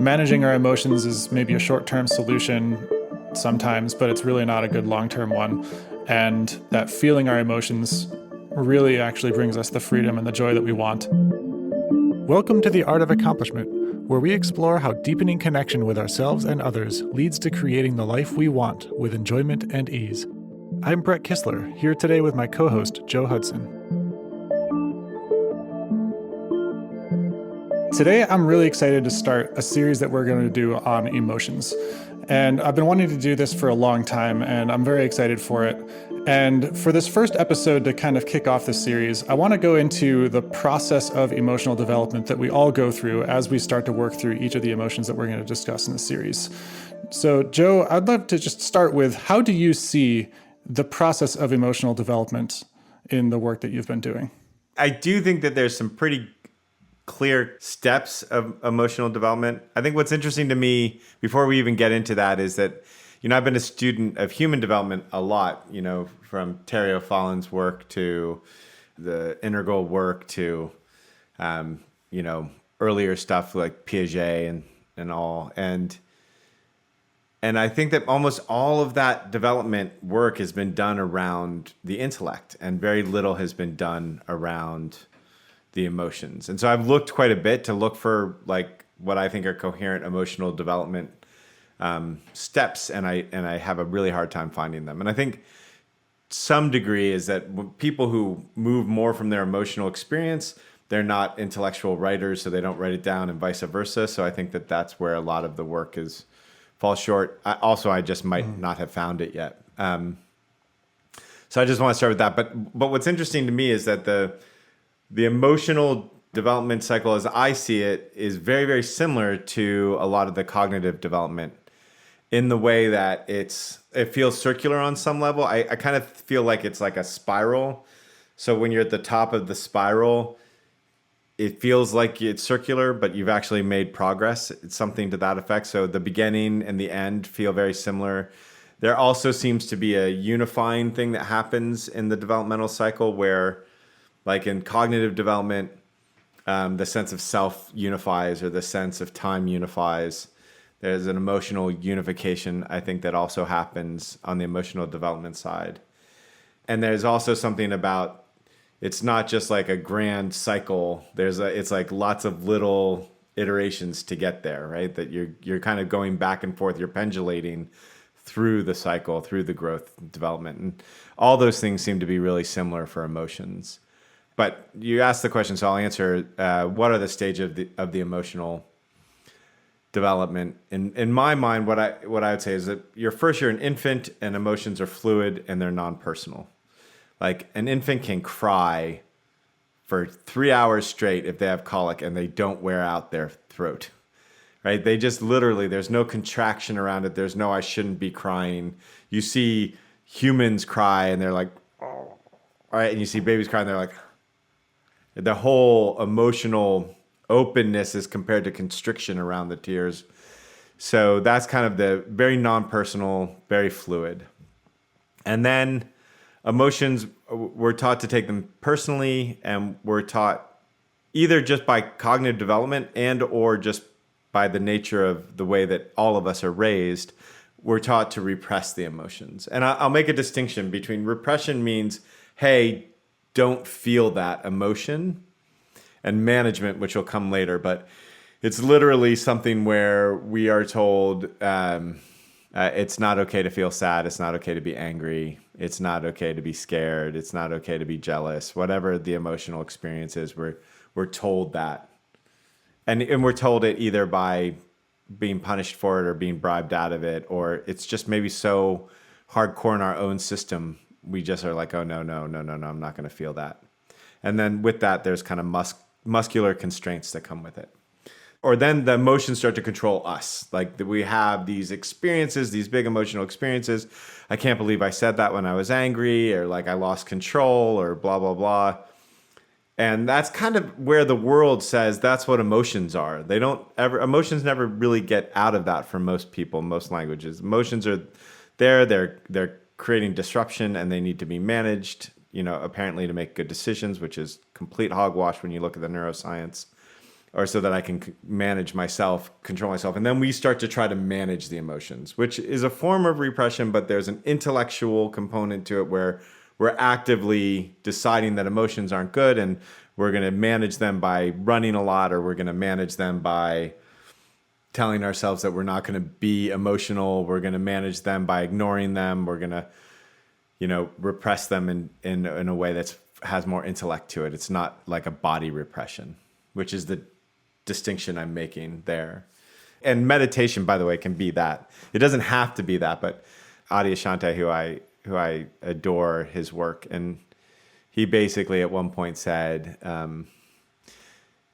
managing our emotions is maybe a short-term solution sometimes, but it's really not a good long-term one. And that feeling our emotions really actually brings us the freedom and the joy that we want. Welcome to The Art of Accomplishment, where we explore how deepening connection with ourselves and others leads to creating the life we want with enjoyment and ease. I'm Brett Kistler, here today with my co-host, Joe Hudson. Today, I'm really excited to start a series that we're going to do on emotions. And I've been wanting to do this for a long time, and I'm very excited for it. And for this first episode to kind of kick off this series, I want to go into the process of emotional development that we all go through as we start to work through each of the emotions that we're going to discuss in this series. So, Joe, I'd love to just start with, how do you see the process of emotional development in the work that you've been doing? I do think that there's some pretty clear steps of emotional development. I think what's interesting to me, before we even get into that, is that, I've been a student of human development a lot, from Terry O'Fallon's work to the integral work to, earlier stuff like Piaget and all. And I think that almost all of that development work has been done around the intellect, and very little has been done around the emotions. And so I've looked quite a bit to look for what I think are coherent emotional development steps, and I have a really hard time finding them. And I think some degree is that people who move more from their emotional experience, they're not intellectual writers, so they don't write it down, and vice versa. So I think that that's where a lot of the work falls short. I just might not have found it yet. So I just want to start with that. But what's interesting to me is that the emotional development cycle, as I see it, is very, very similar to a lot of the cognitive development, in the way that it feels circular on some level. I kind of feel like it's like a spiral. So when you're at the top of the spiral, it feels like it's circular, but you've actually made progress. It's something to that effect. So the beginning and the end feel very similar. There also seems to be a unifying thing that happens in the developmental cycle where, like in cognitive development, the sense of self unifies, or the sense of time unifies. There's an emotional unification, I think, that also happens on the emotional development side. And there's also something about, it's not just like a grand cycle. It's like lots of little iterations to get there, right? That you're kind of going back and forth. You're pendulating through the cycle, through the growth development. And all those things seem to be really similar for emotions. But you asked the question, so I'll answer. What are the stages of the emotional development? In my mind, what I would say is that you're an infant, and emotions are fluid and they're non-personal. Like an infant can cry for 3 hours straight if they have colic and they don't wear out their throat, right? They just literally, there's no contraction around it. There's no, I shouldn't be crying. You see humans cry and they're like, oh, all right. And you see babies cry and they're like, the whole emotional openness is compared to constriction around the tears. So that's kind of the very non-personal, very fluid. And then emotions, we're taught to take them personally, and we're taught either just by cognitive development and or just by the nature of the way that all of us are raised, we're taught to repress the emotions. And I'll make a distinction between repression means, hey, don't feel that emotion, and management, which will come later. But it's literally something where we are told it's not okay to feel sad. It's not okay to be angry. It's not okay to be scared. It's not okay to be jealous. Whatever the emotional experience is, we're told that. And we're told it either by being punished for it or being bribed out of it, or it's just maybe so hardcore in our own system, we just are like, oh, no, I'm not going to feel that. And then with that, there's kind of muscular constraints that come with it. Or then the emotions start to control us. Like we have these experiences, these big emotional experiences. I can't believe I said that when I was angry, or like I lost control, or blah, blah, blah. And that's kind of where the world says that's what emotions are. Emotions never really get out of that for most people, most languages. Emotions are there, they're creating disruption, and they need to be managed, apparently to make good decisions, which is complete hogwash when you look at the neuroscience. or so that I can manage myself, control myself. And then we start to try to manage the emotions, which is a form of repression, but there's an intellectual component to it where we're actively deciding that emotions aren't good, and we're going to manage them by running a lot, or we're going to manage them by telling ourselves that we're not going to be emotional. We're going to manage them by ignoring them. We're going to, repress them in a way that has more intellect to it. It's not like a body repression, which is the distinction I'm making there. And meditation, by the way, can be that. It doesn't have to be that, but Adyashanti, who I adore his work, and he basically at one point said,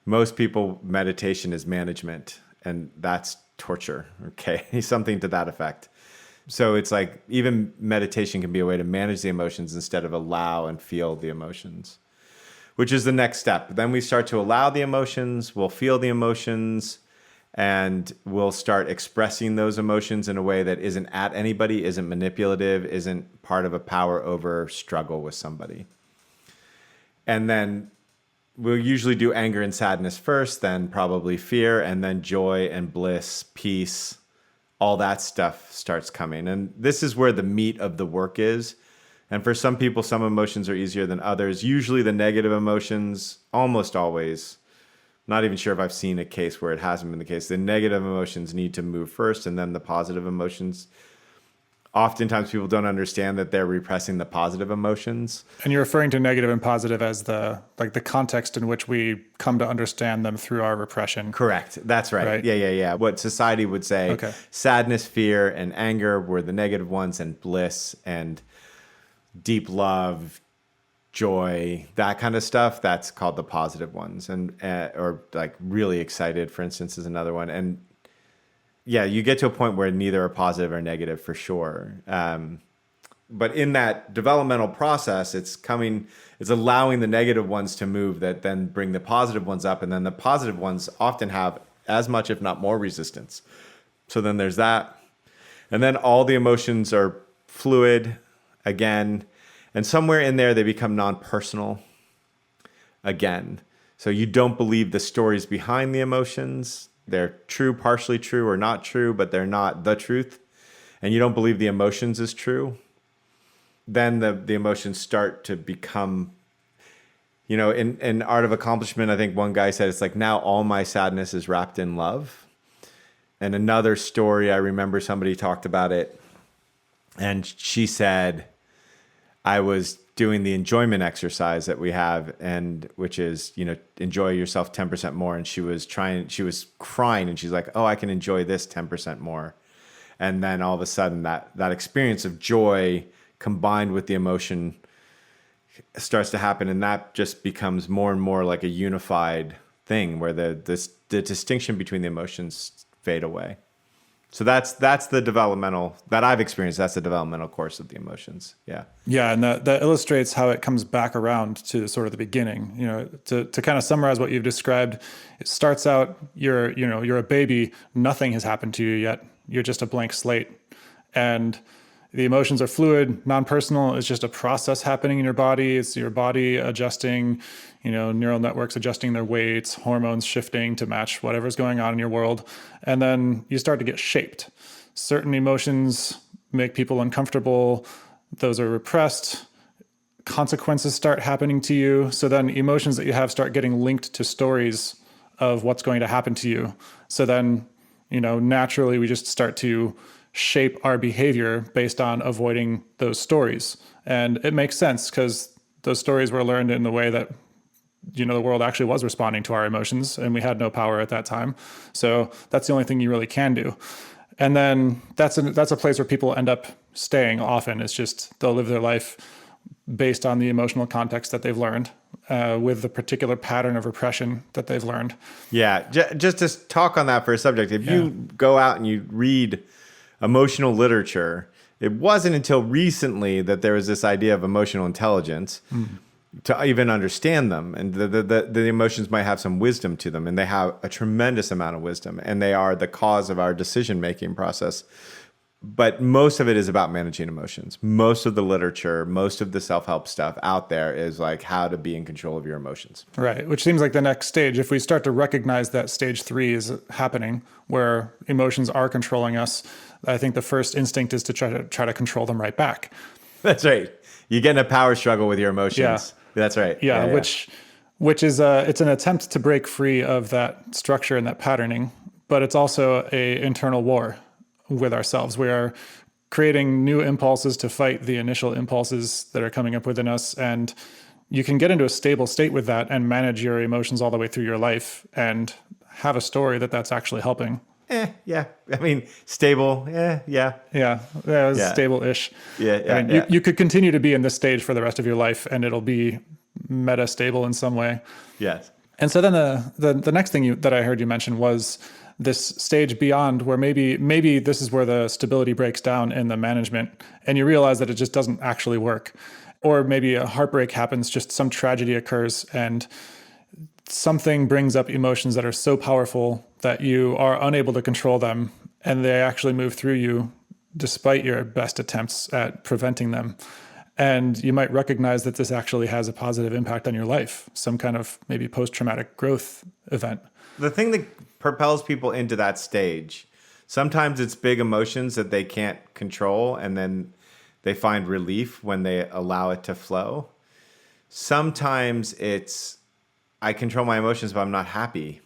most people, meditation is management, and that's torture. Okay, something to that effect. So it's like even meditation can be a way to manage the emotions instead of allow and feel the emotions, which is the next step. Then we start to allow the emotions, we'll feel the emotions, and we'll start expressing those emotions in a way that isn't at anybody, isn't manipulative, isn't part of a power over struggle with somebody. And then we'll usually do anger and sadness first, then probably fear, and then joy and bliss, peace, all that stuff starts coming. And this is where the meat of the work is. And for some people, some emotions are easier than others. Usually the negative emotions, almost always, not even sure if I've seen a case where it hasn't been the case. The negative emotions need to move first, and then the positive emotions. Oftentimes people don't understand that they're repressing the positive emotions. And you're referring to negative and positive as the context in which we come to understand them through our repression. Correct. That's right. Yeah. What society would say, okay. Sadness, fear, and anger were the negative ones, and bliss and deep love, joy, that kind of stuff, that's called the positive ones. And or like really excited, for instance, is another one. And yeah, you get to a point where neither are positive or negative for sure. But in that developmental process, it's allowing the negative ones to move that then bring the positive ones up. And then the positive ones often have as much, if not more, resistance. So then there's that. And then all the emotions are fluid again. And somewhere in there, they become non-personal again. So you don't believe the stories behind the emotions. They're true, partially true, or not true, but they're not the truth. And you don't believe the emotions is true. Then the emotions start to become, in Art of Accomplishment, I think one guy said, it's like, now all my sadness is wrapped in love. And another story, I remember somebody talked about it. And she said, I was doing the enjoyment exercise that we have, and which is, enjoy yourself 10% more. And she was crying, and she's like, oh, I can enjoy this 10% more. And then all of a sudden that experience of joy combined with the emotion starts to happen. And that just becomes more and more like a unified thing where the distinction between the emotions fade away. So that's the developmental that I've experienced. That's the developmental course of the emotions. Yeah. Yeah. And that illustrates how it comes back around to sort of the beginning, to kind of summarize what you've described. It starts out, you're a baby. Nothing has happened to you yet. You're just a blank slate. And the emotions are fluid, non-personal. It's just a process happening in your body. It's your body adjusting, neural networks adjusting their weights, hormones shifting to match whatever's going on in your world. And then you start to get shaped. Certain emotions make people uncomfortable. Those are repressed. Consequences start happening to you. So then emotions that you have start getting linked to stories of what's going to happen to you. So then, naturally we just start to shape our behavior based on avoiding those stories. And it makes sense because those stories were learned in the way that, the world actually was responding to our emotions, and we had no power at that time. So that's the only thing you really can do. And then that's a place where people end up staying often. It's just they'll live their life based on the emotional context that they've learned, with the particular pattern of repression that they've learned. Yeah. Just to talk on that for a subject, if you go out and you read emotional literature, it wasn't until recently that there was this idea of emotional intelligence to even understand them. And the emotions might have some wisdom to them, and they have a tremendous amount of wisdom, and they are the cause of our decision-making process. But most of it is about managing emotions. Most of the literature, most of the self-help stuff out there is like how to be in control of your emotions. Right. Which seems like the next stage. If we start to recognize that stage 3 is happening, where emotions are controlling us, I think the first instinct is to try to control them right back. That's right. You get in a power struggle with your emotions. Yeah. That's right. Yeah. Which is it's an attempt to break free of that structure and that patterning, but it's also a internal war with ourselves. We are creating new impulses to fight the initial impulses that are coming up within us. And you can get into a stable state with that and manage your emotions all the way through your life and have a story that's actually helping. Yeah. I mean, stable. Yeah. Stable-ish. Yeah. You could continue to be in this stage for the rest of your life and it'll be meta stable in some way. Yes. And so then the next thing that I heard you mention was this stage beyond, where maybe this is where the stability breaks down in the management and you realize that it just doesn't actually work. Or maybe a heartbreak happens, just some tragedy occurs and something brings up emotions that are so powerful that you are unable to control them and they actually move through you despite your best attempts at preventing them. And you might recognize that this actually has a positive impact on your life, some kind of maybe post-traumatic growth event. The thing that propels people into that stage, sometimes it's big emotions that they can't control and then they find relief when they allow it to flow. Sometimes it's, I control my emotions, but I'm not happy.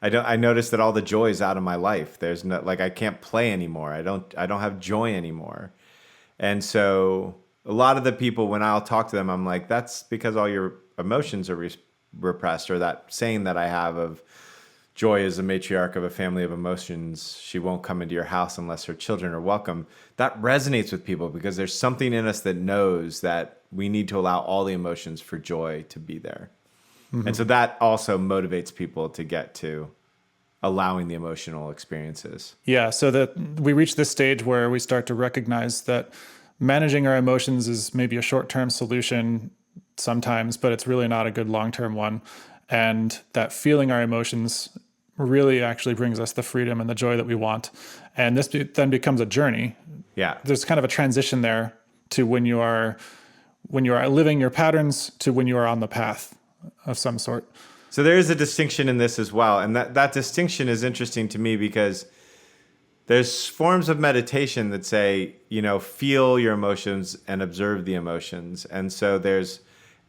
I notice that all the joy is out of my life. There's no, like, I can't play anymore. I don't have joy anymore. And so a lot of the people, when I'll talk to them, I'm like, that's because all your emotions are repressed, or that saying that I have of joy is the matriarch of a family of emotions. She won't come into your house unless her children are welcome. That resonates with people because there's something in us that knows that we need to allow all the emotions for joy to be there. Mm-hmm. And so that also motivates people to get to allowing the emotional experiences. Yeah, so that we reach this stage where we start to recognize that managing our emotions is maybe a short-term solution sometimes, but it's really not a good long-term one. And that feeling our emotions really actually brings us the freedom and the joy that we want. And this then becomes a journey. Yeah. There's kind of a transition there to when you are living your patterns to when you are on the path of some sort. So there is a distinction in this as well. And that distinction is interesting to me because there's forms of meditation that say, feel your emotions and observe the emotions. And so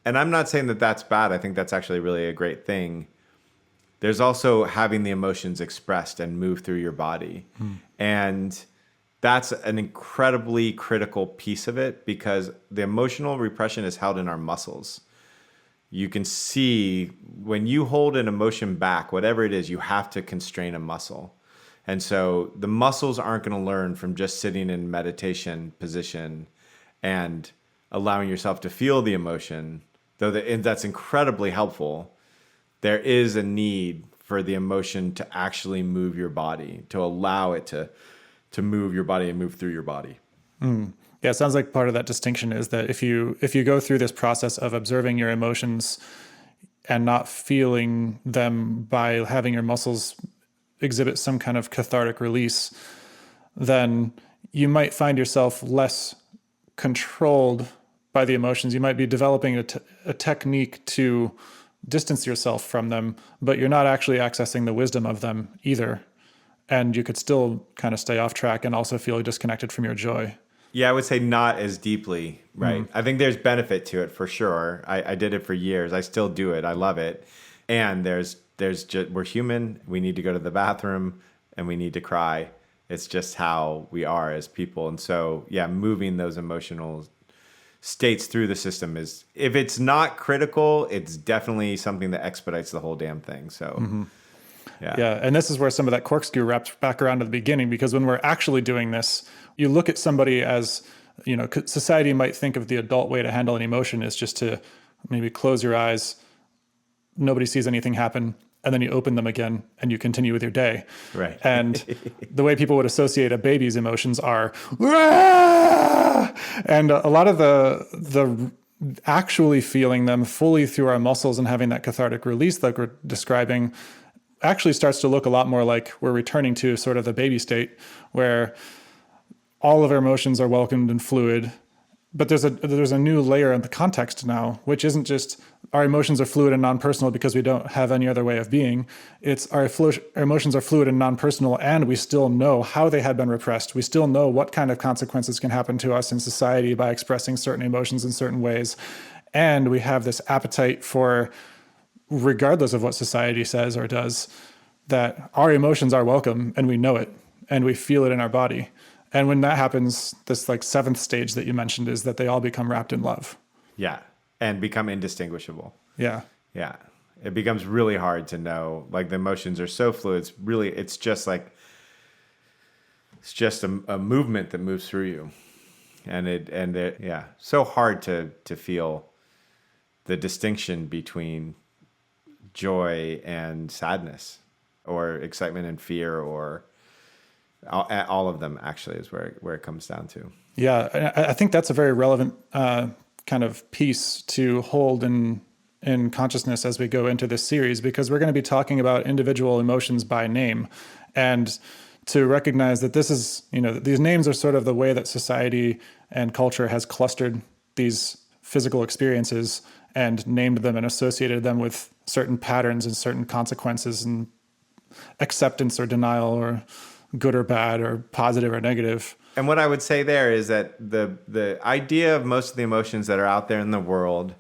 and I'm not saying that that's bad. I think that's actually really a great thing. There's also having the emotions expressed and move through your body. And that's an incredibly critical piece of it because the emotional repression is held in our muscles. You can see when you hold an emotion back, whatever it is, you have to constrain a muscle. And so the muscles aren't going to learn from just sitting in meditation position and allowing yourself to feel the emotion, though that's incredibly helpful. There is a need for the emotion to actually move your body, to allow it to move your body and move through your body. Yeah, it sounds like part of that distinction is that if you go through this process of observing your emotions and not feeling them by having your muscles exhibit some kind of cathartic release, then you might find yourself less controlled by the emotions. You might be developing a technique to distance yourself from them, but you're not actually accessing the wisdom of them either. And you could still kind of stay off track and also feel disconnected from your joy. Yeah, I would say not as deeply, right? I think there's benefit to it for sure. I did it for years. I still do it. I love it. And there's just, we're human. We need to go to the bathroom and we need to cry. It's just how we are as people. And so, yeah, moving those emotional states through the system is, if it's not critical, it's definitely something that expedites the whole damn thing. So, Yeah. And this is where some of that corkscrew wraps back around to the beginning, because when we're actually doing this, you look at somebody as, society might think of the adult way to handle an emotion is just to maybe close your eyes, nobody sees anything happen, and then you open them again and you continue with your day. Right. And the way people would associate a baby's emotions are, "Rah!" And a lot of the actually feeling them fully through our muscles and having that cathartic release that we're describing actually starts to look a lot more like we're returning to sort of the baby state, where all of our emotions are welcomed and fluid. But there's a new layer in the context now, which isn't just our emotions are fluid and non-personal because we don't have any other way of being. It's our emotions are fluid and non-personal, and we still know how they had been repressed. We still know what kind of consequences can happen to us in society by expressing certain emotions in certain ways. And we have this appetite for, regardless of what society says or does, that our emotions are welcome and we know it and we feel it in our body. And when that happens, this like seventh stage that you mentioned is that they all become wrapped in love. Yeah. And become indistinguishable. Yeah. Yeah. It becomes really hard to know. Like the emotions are so fluid. It's just a movement that moves through you. Yeah. So hard to feel the distinction between joy and sadness, or excitement and fear, or all of them actually is where it comes down to. Yeah, I think that's a very relevant kind of piece to hold in consciousness as we go into this series, because we're going to be talking about individual emotions by name, and to recognize that this is, these names are sort of the way that society and culture has clustered these physical experiences and named them and associated them with certain patterns and certain consequences and acceptance or denial, or good or bad, or positive or negative. And what I would say there is that the idea of most of the emotions that are out there in the world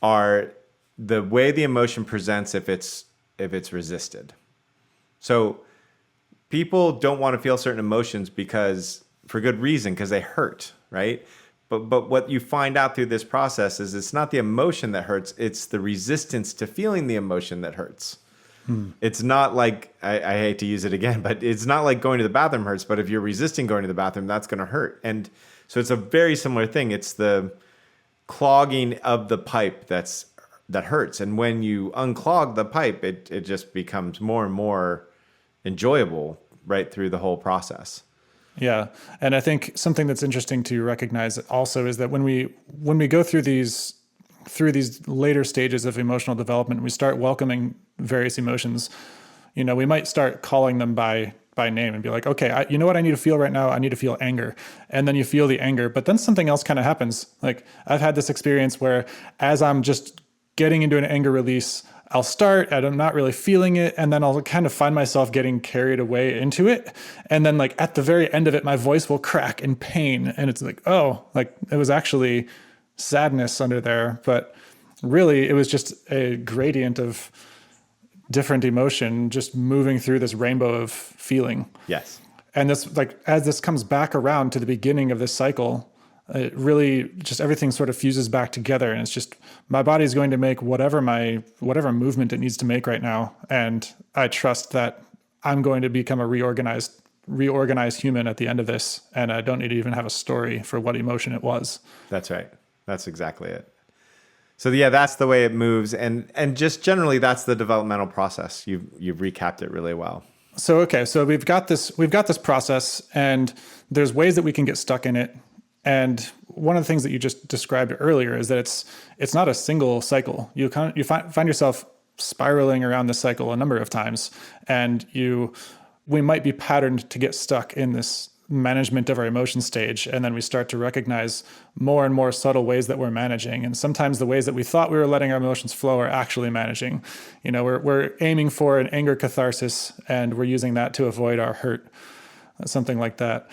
are the way the emotion presents if it's resisted. So people don't want to feel certain emotions because, for good reason, because they hurt, right? But what you find out through this process is it's not the emotion that hurts, it's the resistance to feeling the emotion that hurts. It's not like, I hate to use it again, but it's not like going to the bathroom hurts, but if you're resisting going to the bathroom, that's going to hurt. And so it's a very similar thing. It's the clogging of the pipe that hurts. And when you unclog the pipe, it just becomes more and more enjoyable right through the whole process. Yeah. And I think something that's interesting to recognize also is that when we go through these later stages of emotional development, we start welcoming various emotions. We might start calling them by name and be like, okay, you know what I need to feel right now? I need to feel anger. And then you feel the anger, but then something else kind of happens. Like I've had this experience where as I'm just getting into an anger release, I'll start and I'm not really feeling it. And then I'll kind of find myself getting carried away into it. And then like at the very end of it, my voice will crack in pain. And it's like, oh, like it was actually sadness under there, but really it was just a gradient of different emotion just moving through this rainbow of feeling. Yes. And this, like, as this comes back around to the beginning of this cycle, it really just everything sort of fuses back together, and it's just my body's going to make whatever movement it needs to make right now, and I trust that I'm going to become a reorganized human at the end of this, and I don't need to even have a story for what emotion it was. That's right. That's exactly it. So yeah, that's the way it moves, and just generally that's the developmental process. You've recapped it really well. So okay, so we've got this process, and there's ways that we can get stuck in it. And one of the things that you just described earlier is that it's not a single cycle. You find yourself spiraling around the cycle a number of times, and we might be patterned to get stuck in this management of our emotion stage, and then we start to recognize more and more subtle ways that we're managing, and sometimes the ways that we thought we were letting our emotions flow are actually managing. We're aiming for an anger catharsis, and we're using that to avoid our hurt, something like that.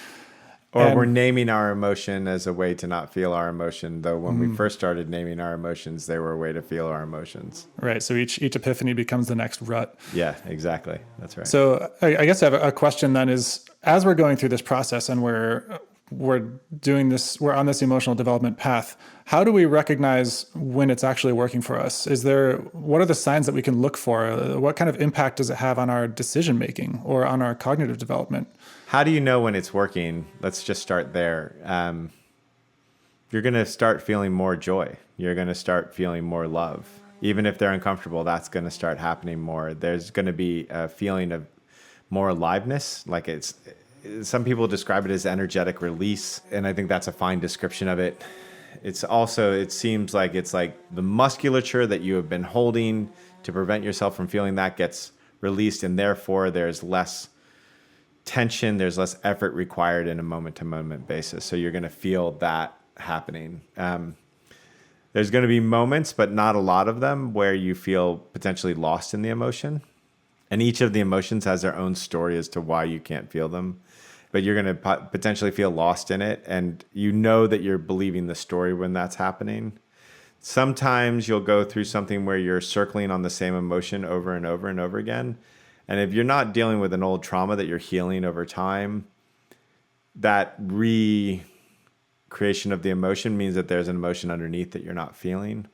Or we're naming our emotion as a way to not feel our emotion, though when we first started naming our emotions, they were a way to feel our emotions. Right. So each epiphany becomes the next rut. Yeah, exactly. That's right. So I guess I have a question then is, as we're going through this process and we're doing this, we're on this emotional development path, how do we recognize when it's actually working for us? What are the signs that we can look for? What kind of impact does it have on our decision making or on our cognitive development? How do you know when it's working? Let's just start there. You're going to start feeling more joy. You're going to start feeling more love. Even if they're uncomfortable, that's going to start happening more. There's going to be a feeling of more aliveness. Like some people describe it as energetic release, and I think that's a fine description of it. It seems like it's like the musculature that you have been holding to prevent yourself from feeling that gets released, and therefore there's less tension, there's less effort required in a moment-to-moment basis. So you're going to feel that happening. There's going to be moments, but not a lot of them, where you feel potentially lost in the emotion. And each of the emotions has their own story as to why you can't feel them. But you're going to potentially feel lost in it. And you know that you're believing the story when that's happening. Sometimes you'll go through something where you're circling on the same emotion over and over and over again. And if you're not dealing with an old trauma that you're healing over time, that recreation of the emotion means that there's an emotion underneath that you're not feeling.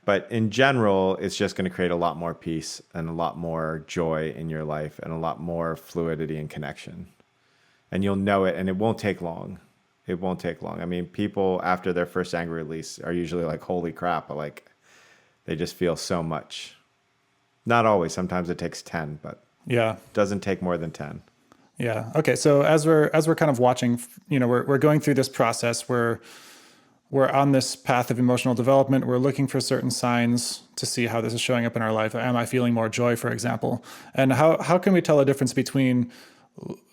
But in general, it's just going to create a lot more peace and a lot more joy in your life and a lot more fluidity and connection. And you'll know it, and it won't take long. It won't take long. I mean, people after their first anger release are usually like, holy crap, like they just feel so much. Not always. Sometimes it takes 10, but it doesn't take more than 10. Yeah. Okay. So as we're kind of watching, we're going through this process. We're on this path of emotional development. We're looking for certain signs to see how this is showing up in our life. Am I feeling more joy, for example? And how can we tell a difference between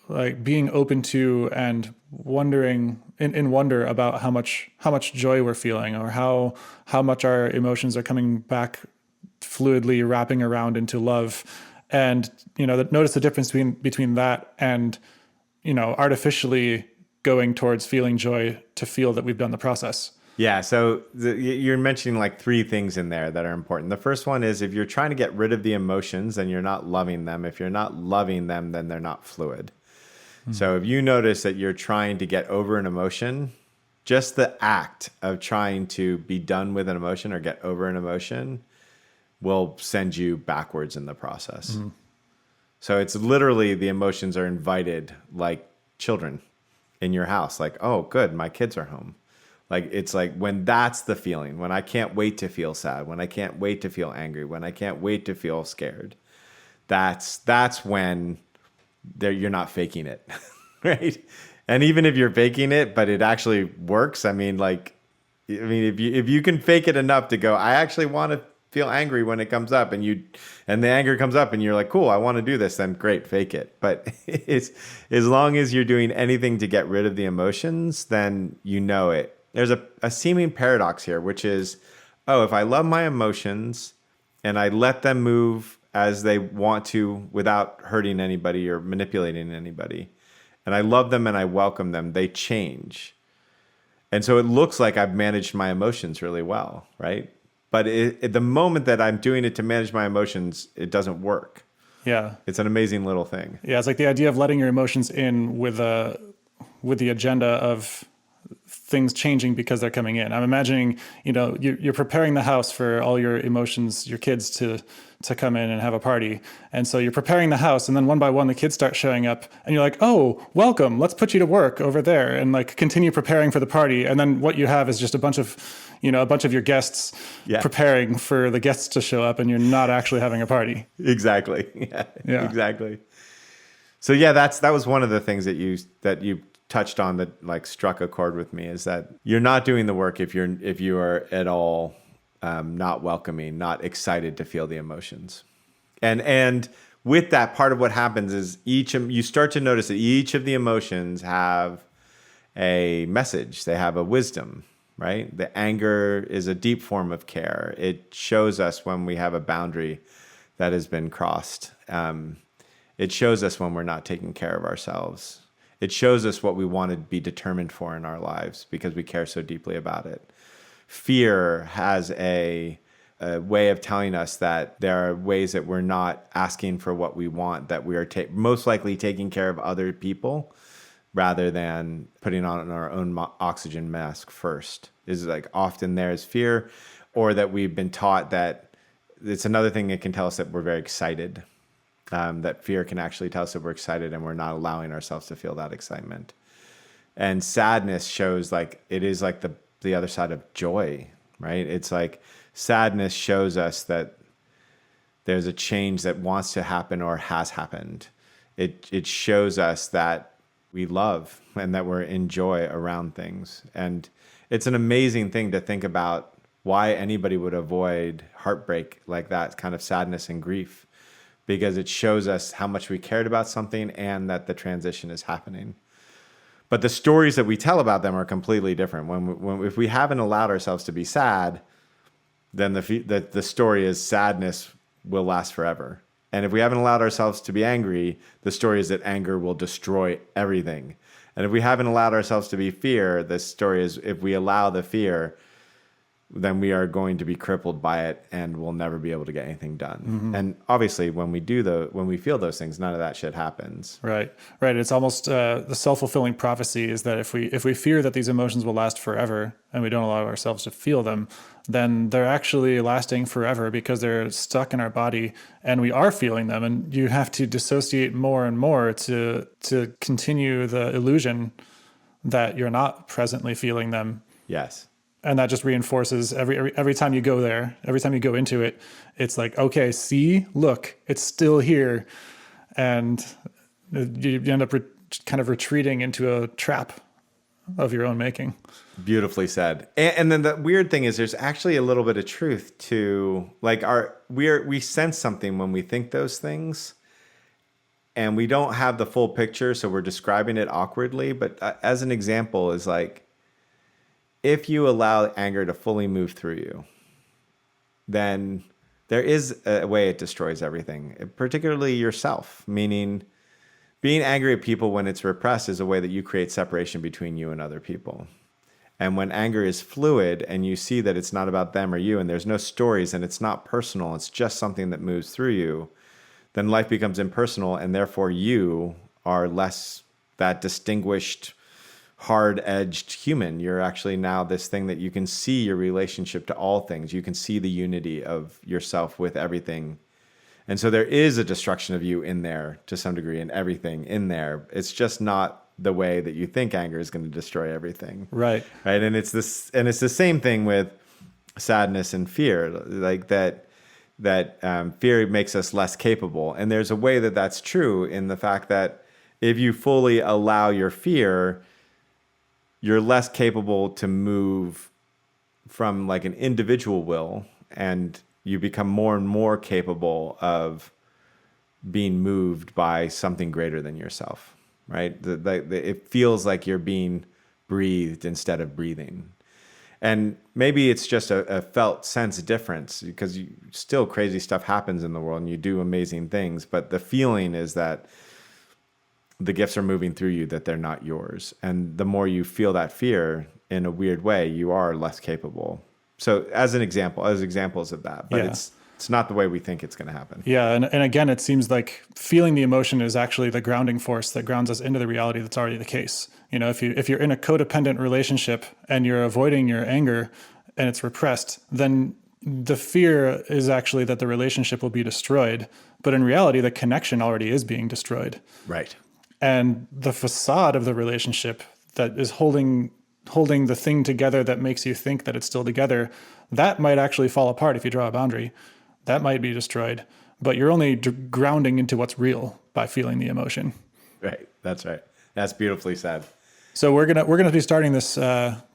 like being open to and wondering in wonder about how much joy we're feeling, or how much our emotions are coming back fluidly, wrapping around into love, and notice the difference between that and artificially going towards feeling joy to feel that we've done the process. Yeah, so you're mentioning like 3 things in there that are important. The first one is, if you're trying to get rid of the emotions, then you're not loving them. If you're not loving them, then they're not fluid. So if you notice that you're trying to get over an emotion, just the act of trying to be done with an emotion or get over an emotion will send you backwards in the process. So it's literally, the emotions are invited like children in your house. Like, oh, good, my kids are home. Like, it's like when that's the feeling, when I can't wait to feel sad, when I can't wait to feel angry, when I can't wait to feel scared, that's when you're not faking it, right? And even if you're faking it, but it actually works, if you can fake it enough to go, I actually want to feel angry when it comes up, and the anger comes up and you're like, cool, I want to do this, then great, fake it. But it's, as long as you're doing anything to get rid of the emotions, then you know it. There's a seeming paradox here, which is, if I love my emotions and I let them move as they want to without hurting anybody or manipulating anybody, and I love them and I welcome them, they change. And so it looks like I've managed my emotions really well, right? But at the moment that I'm doing it to manage my emotions, it doesn't work. Yeah. It's an amazing little thing. Yeah, it's like the idea of letting your emotions in with the agenda of things changing because they're coming in. I'm imagining, you're preparing the house for all your emotions, your kids to come in and have a party. And so you're preparing the house, and then one by one, the kids start showing up, and you're like, oh, welcome, let's put you to work over there, and like continue preparing for the party. And then what you have is just a bunch of your guests preparing for the guests to show up, and you're not actually having a party. Exactly. Yeah. Exactly. So yeah, that was one of the things that you touched on that like struck a chord with me, is that you're not doing the work if you are at all not welcoming, not excited to feel the emotions. And with that, part of what happens is you start to notice that each of the emotions have a message. They have a wisdom, right? The anger is a deep form of care. It shows us when we have a boundary that has been crossed. It shows us when we're not taking care of ourselves. It shows us what we want to be determined for in our lives because we care so deeply about it. Fear has a way of telling us that there are ways that we're not asking for what we want, that we are most likely taking care of other people rather than putting on our own oxygen mask first. Is like often there's fear, or that we've been taught that it's another thing that can tell us that we're very excited. That fear can actually tell us that we're excited and we're not allowing ourselves to feel that excitement. And sadness shows like it is like the other side of joy, right? It's like sadness shows us that there's a change that wants to happen or has happened. It shows us that we love and that we're in joy around things. And it's an amazing thing to think about why anybody would avoid heartbreak like that, kind of sadness and grief. because it shows us how much we cared about something and that the transition is happening. But the stories that we tell about them are completely different. If we haven't allowed ourselves to be sad, then the story is sadness will last forever. And if we haven't allowed ourselves to be angry, the story is that anger will destroy everything. And if we haven't allowed ourselves to be fear, the story is if we allow the fear, then we are going to be crippled by it and we'll never be able to get anything done. Mm-hmm. And obviously when we feel those things, none of that shit happens. Right. It's almost the self-fulfilling prophecy is that if we fear that these emotions will last forever and we don't allow ourselves to feel them, then they're actually lasting forever because they're stuck in our body and we are feeling them. And you have to dissociate more and more to continue the illusion that you're not presently feeling them. Yes. And that just reinforces every time you go there, every time you go into it, it's like, okay, see, look, it's still here. And you end up kind of retreating into a trap of your own making. Beautifully said. And then the weird thing is there's actually a little bit of truth to like we sense something when we think those things and we don't have the full picture. So we're describing it awkwardly. But as an example is like, if you allow anger to fully move through you, then there is a way it destroys everything, particularly yourself, meaning being angry at people when it's repressed is a way that you create separation between you and other people. And when anger is fluid and you see that it's not about them or you and there's no stories and it's not personal, it's just something that moves through you, then life becomes impersonal and therefore you are less that distinguished, hard-edged human. You're actually now this thing that you can see your relationship to all things. You can see the unity of yourself with everything. And so there is a destruction of you in there to some degree and everything in there. It's just not the way that you think anger is going to destroy everything. Right. And it's the same thing with sadness and fear, like that fear makes us less capable. And there's a way that that's true in the fact that if you fully allow your fear, you're less capable to move from like an individual will, and you become more and more capable of being moved by something greater than yourself, right? It feels like you're being breathed instead of breathing. And maybe it's just a felt sense difference because still crazy stuff happens in the world and you do amazing things, but the feeling is that the gifts are moving through you, that they're not yours. And the more you feel that fear in a weird way, you are less capable. So as examples of that, but it's not the way we think it's going to happen. Yeah. And again, it seems like feeling the emotion is actually the grounding force that grounds us into the reality that's already the case. You know, if you're in a codependent relationship and you're avoiding your anger and it's repressed, then the fear is actually that the relationship will be destroyed. But in reality, the connection already is being destroyed. Right. And the facade of the relationship that is holding the thing together that makes you think that it's still together, that might actually fall apart if you draw a boundary. That might be destroyed. But you're only grounding into what's real by feeling the emotion. Right. That's right. That's beautifully said. So we're gonna be starting this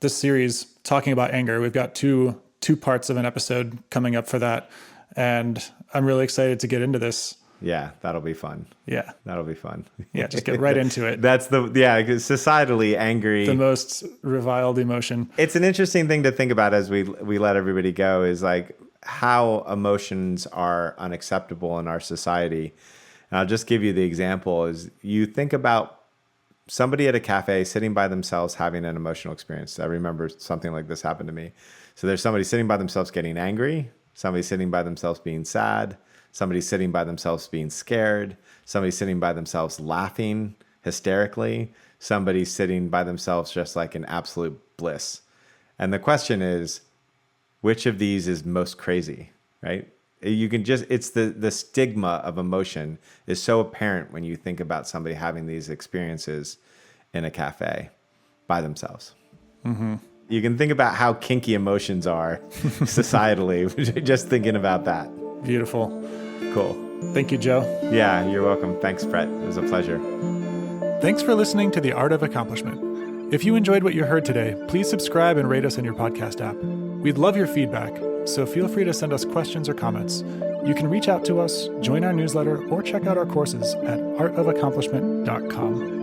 series talking about anger. We've got two parts of an episode coming up for that, and I'm really excited to get into this. Yeah, that'll be fun. Yeah. That'll be fun. Yeah, just get right into it. That's societally angry. The most reviled emotion. It's an interesting thing to think about as we let everybody go is like how emotions are unacceptable in our society. And I'll just give you the example is you think about somebody at a cafe sitting by themselves having an emotional experience. I remember something like this happened to me. So there's somebody sitting by themselves getting angry, somebody sitting by themselves being sad, somebody sitting by themselves being scared, somebody sitting by themselves laughing hysterically, somebody sitting by themselves just like in absolute bliss. And the question is, which of these is most crazy, right? You can just, it's the stigma of emotion is so apparent when you think about somebody having these experiences in a cafe by themselves. Mm-hmm. You can think about how kinky emotions are societally, just thinking about that. Beautiful. Cool. Thank you, Joe. Yeah, you're welcome. Thanks, Brett. It was a pleasure. Thanks for listening to The Art of Accomplishment. If you enjoyed what you heard today, please subscribe and rate us in your podcast app. We'd love your feedback, so feel free to send us questions or comments. You can reach out to us, join our newsletter, or check out our courses at artofaccomplishment.com.